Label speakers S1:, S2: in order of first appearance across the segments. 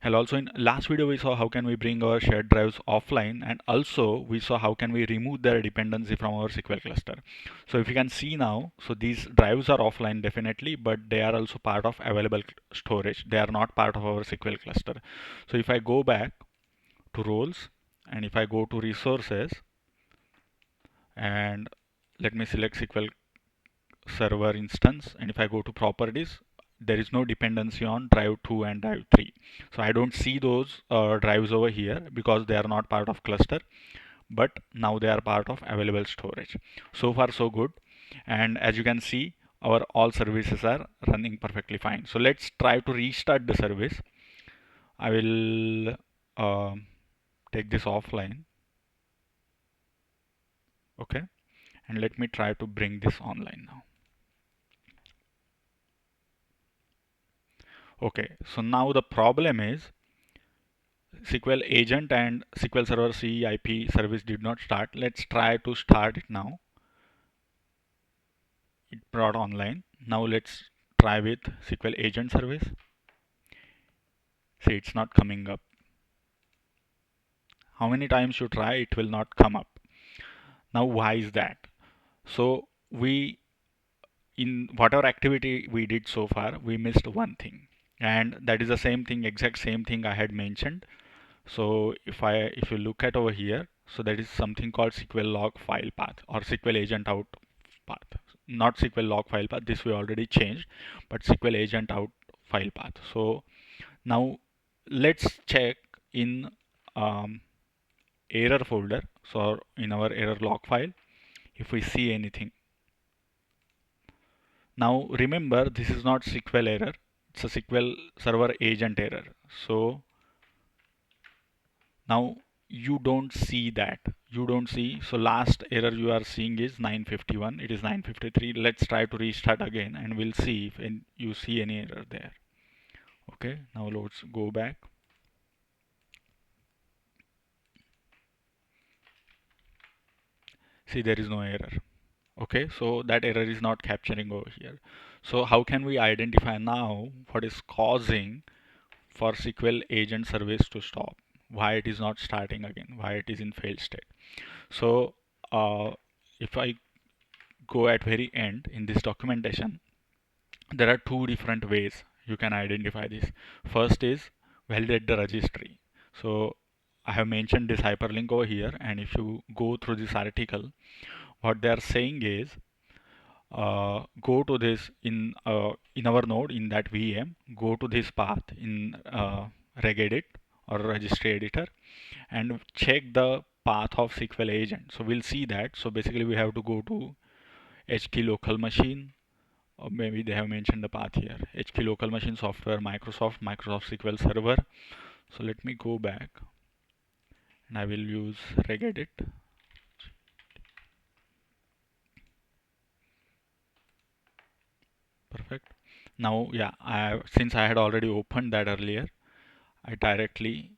S1: And also in last video we saw how can we bring our shared drives offline, and also we saw how can we remove their dependency from our SQL cluster. So if you can see now, so these drives are offline definitely, but they are also part of available storage. They are not part of our SQL cluster. So if I go back to roles and if I go to resources and let me select SQL server instance, and if I go to properties, there is no dependency on drive 2 and drive 3. So I don't see those drives over here because they are not part of cluster, but now they are part of available storage. So far so good. And as you can see, our all services are running perfectly fine. So let's try to restart the service. I will take this offline. Okay. And let me try to bring this online now. Okay, so now the problem is SQL agent and SQL Server CIP service did not start. Let's try to start it now. It brought online. Now let's try with SQL agent service. See, it's not coming up. How many times you try, it will not come up. Now, why is that? So we, in whatever activity we did so far, we missed one thing. And that is the same thing, exact same thing I had mentioned. So if you look at over here, so that is something called SQL log file path or SQL agent out path. Not SQL log file path, this we already changed, but SQL agent out file path. So now let's check in error folder, so in our error log file, if we see anything. Now remember, this is not SQL error, it's a SQL server agent error. So now you don't see that, you don't see. So last error you are seeing is 951, it is 953. Let's try to restart again and we'll see if you see any error there. Okay, now let's go back. See, there is no error. Okay, so that error is not capturing over here. So how can we identify now what is causing for SQL agent service to stop? Why it is not starting again? Why it is in failed state? So if I go at very end in this documentation, there are two different ways you can identify this. First is validate the registry. So I have mentioned this hyperlink over here, and if you go through this article, what they are saying is go to this in our node in that VM, go to this path in regedit or registry editor and check the path of SQL agent. So we'll see that. So basically we have to go to HK local machine, or maybe they have mentioned the path here, HK local machine software Microsoft SQL server. So let me go back and I will use regedit. Perfect. Now, yeah, since I had already opened that earlier, I directly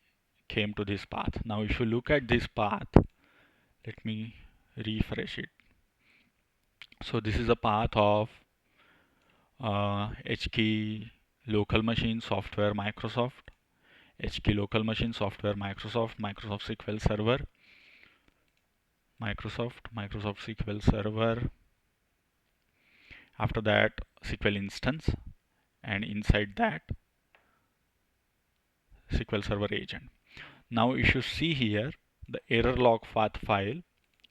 S1: came to this path. Now, if you look at this path, let me refresh it. So this is a path of HK local machine software Microsoft, HK local machine software Microsoft SQL server, Microsoft SQL server. After that, SQL instance, and inside that, SQL Server agent. Now if you see here, the error log path file,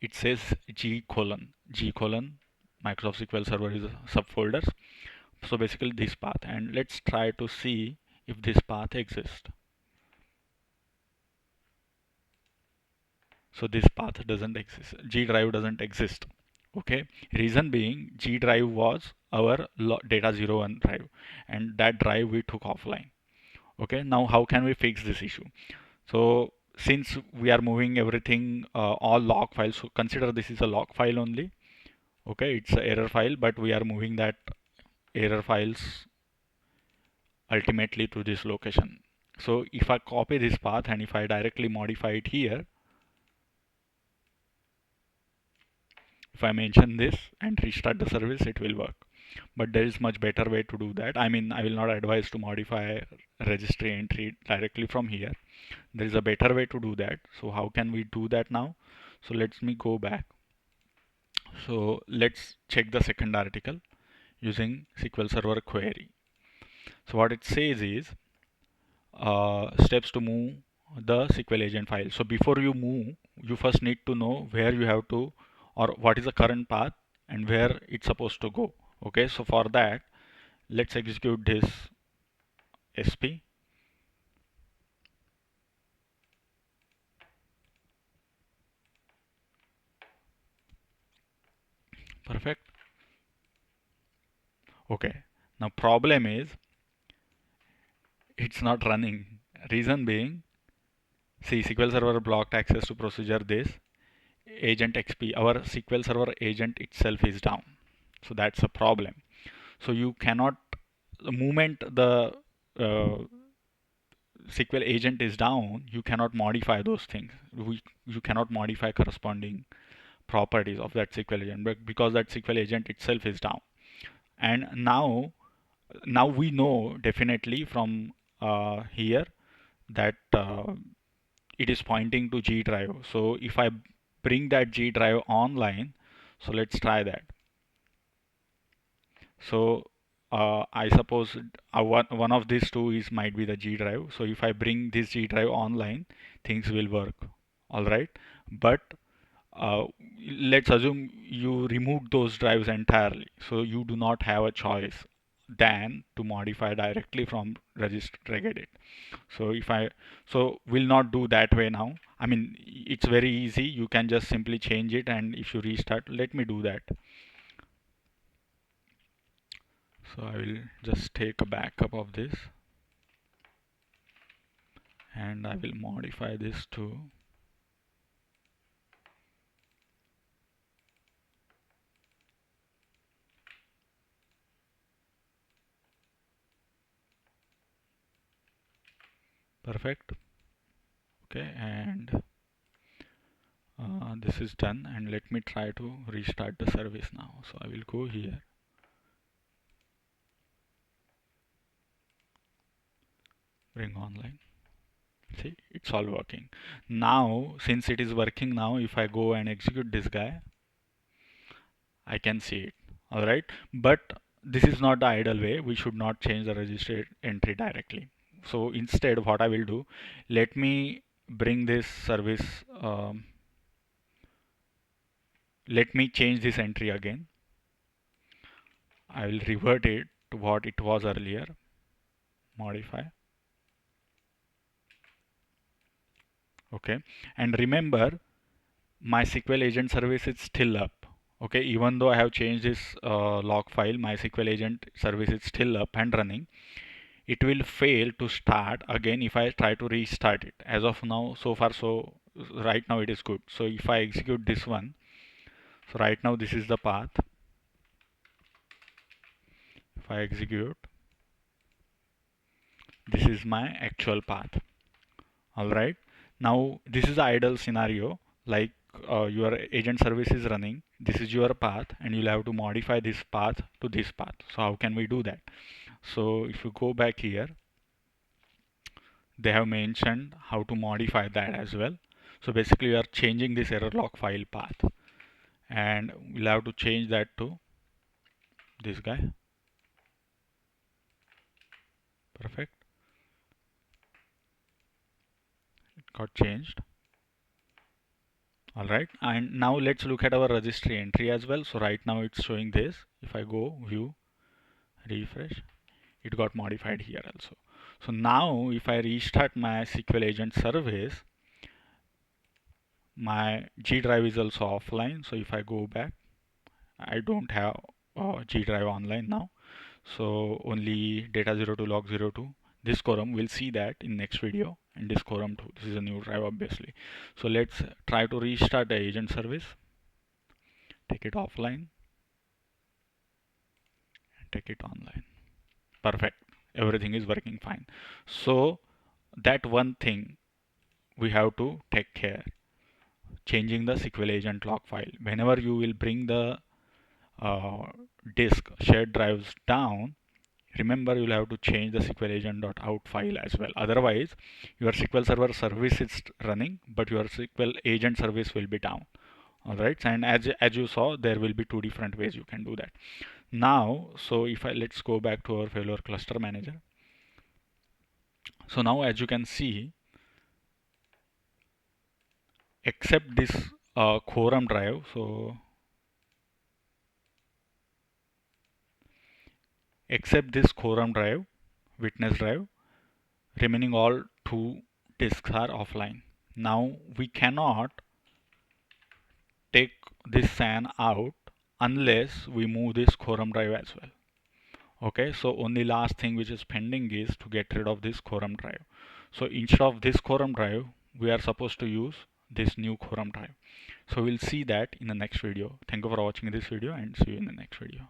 S1: it says G colon Microsoft SQL Server is a subfolders. So basically this path, and let's try to see if this path exists. So this path doesn't exist, G drive doesn't exist. Okay, reason being G drive was our data 01 drive, and that drive we took offline. Okay, now how can we fix this issue? So since we are moving everything all log files, so consider this is a log file only. Okay, it's an error file, but we are moving that error files ultimately to this location. So if I copy this path and if I directly modify it here, if I mention this and restart the service, it will work. but there is much better way to do that. I mean, I will not advise to modify registry entry directly from here. There is a better way to do that. So how can we do that now? So let me go back. So let's check the second article using SQL Server Query. So what it says is steps to move the SQL agent file. So before you move, you first need to know where you have to, or what is the current path and where it's supposed to go. Okay, so for that, let's execute this SP. Perfect. Okay. Now problem is it's not running. Reason being, see, SQL Server blocked access to procedure this agent XP. Our SQL Server agent itself is down. So that's a problem. So you cannot, the moment the SQL agent is down, you cannot modify those things. You cannot modify corresponding properties of that SQL agent because that SQL agent itself is down. And now we know definitely from here that it is pointing to G drive. So if I bring that G drive online, so let's try that. So I suppose one of these two is might be the G drive. So if I bring this G drive online, things will work. All right. But uh, let's assume you remove those drives entirely. So you do not have a choice than to modify directly from register regedit. So so we'll not do that way now. I mean, it's very easy. You can just simply change it, and if you restart, let me do that. So I will just take a backup of this and I will modify this to perfect. Okay, and this is done, and let me try to restart the service now. So I will go here, bring online. See, it's all working. Now, since it is working now, if I go and execute this guy, I can see it. All right, but this is not the ideal way. We should not change the registered entry directly. So instead, what I will do, let me bring this service. Let me change this entry again. I will revert it to what it was earlier. Modify. Okay, and remember, my SQL agent service is still up. Okay, even though I have changed this log file, my SQL agent service is still up and running. It will fail to start again if I try to restart it. As of now, so far, so right now it is good. So if I execute this one, so right now this is the path. If I execute, this is my actual path. All right. Now this is the ideal scenario. Like your agent service is running. This is your path, and you'll have to modify this path to this path. So how can we do that? So if you go back here, they have mentioned how to modify that as well. So basically, we are changing this error log file path, and we'll have to change that to this guy. Perfect. It got changed. All right, and now let's look at our registry entry as well. So right now it's showing this. If I go view, refresh, it got modified here also. So now if I restart my SQL agent service, my G drive is also offline. So if I go back, I don't have G drive online now. So only data02 log02. This column, we'll see that in next video, and this column too. This is a new drive obviously. So let's try to restart the agent service, take it offline, and take it online. Perfect. Everything is working fine. So that one thing we have to take care, changing the SQL agent log file. Whenever you will bring the disk shared drives down, remember you'll have to change the SQLAGENT.OUT file as well. Otherwise, your SQL Server service is running, but your SQL agent service will be down. All right, and as you saw, there will be two different ways you can do that. Now, so if let's go back to our failure cluster manager. So now, as you can see, except this quorum drive, so except this quorum drive, witness drive, remaining all two disks are offline. Now we cannot take this SAN out unless we move this quorum drive as well. Okay, so only last thing which is pending is to get rid of this quorum drive. So instead of this quorum drive, we are supposed to use this new quorum drive. So we'll see that in the next video. Thank you for watching this video and see you in the next video.